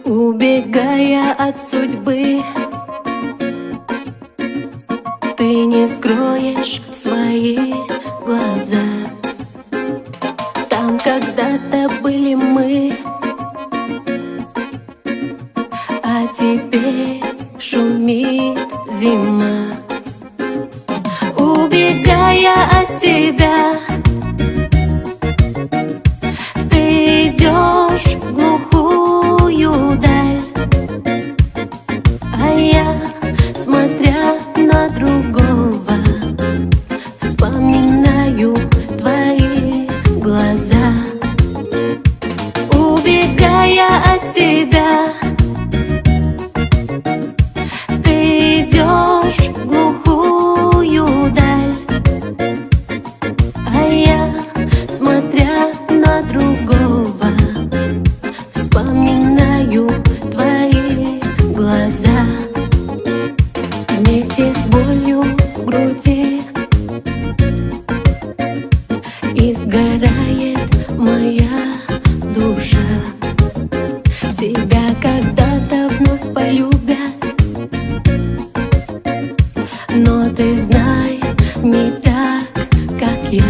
Убегая от судьбы, ты не скроешь свои глаза. Там когда-то были мы, а теперь шумит зима. Убегая от себя, ты идешь в глухую даль, а я, смотря на другого, вспоминаю твои глаза. Убегая от себя, ты идешь в глухую даль, а я, смотря на другого, вспоминаю твои глаза. Вместе с болью в груди изгорает моя душа. Тебя когда-то вновь полюбят, но ты знай, не так, как я.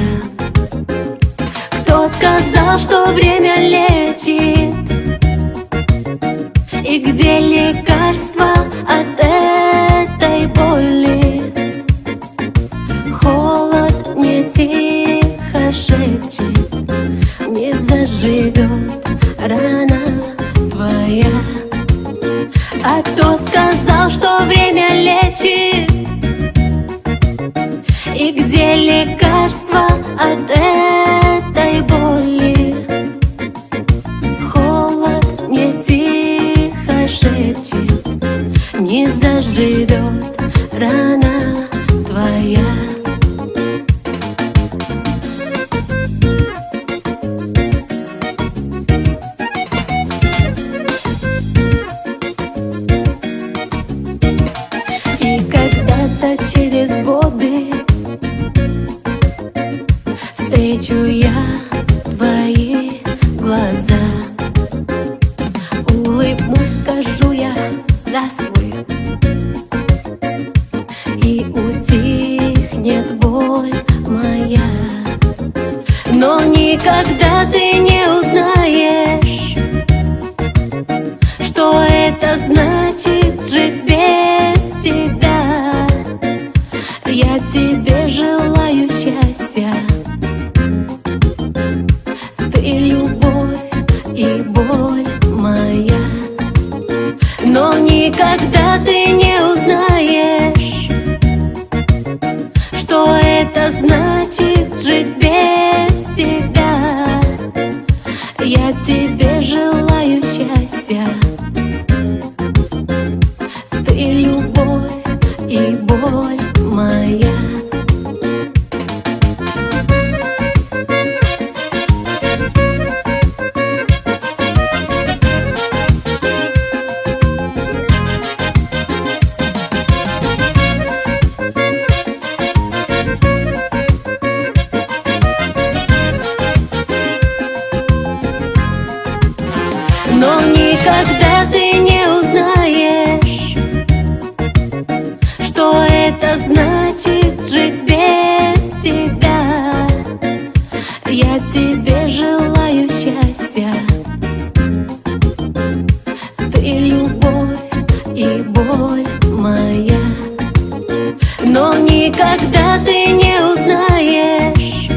Кто сказал, что время лечит? И где лекарство от этой боли? Холод мне тихо шепчет: не заживет рана твоя. А кто сказал, что время лечит? И где лекарство от этой боли? Холод мне тихо шепчет: не заживет рана твоя. И когда-то через годы встречу я твои глаза, улыбнусь, скажу я здравствуй, и утихнет боль моя. Но никогда ты не узнаешь, что это значит жить без тебя. Я тебе желаю счастья, ты любовь и боль моя. Но никогда ты не узнаешь, что это значит жить без тебя. Я тебе желаю счастья, ты любовь и боль моя. Но никогда ты не узнаешь, что это значит жить без тебя. Я тебе желаю счастья, ты любовь и боль моя. Но никогда ты не узнаешь,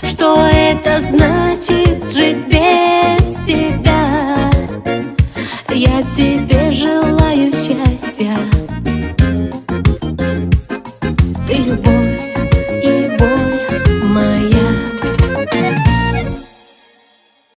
что это значит жить без тебя.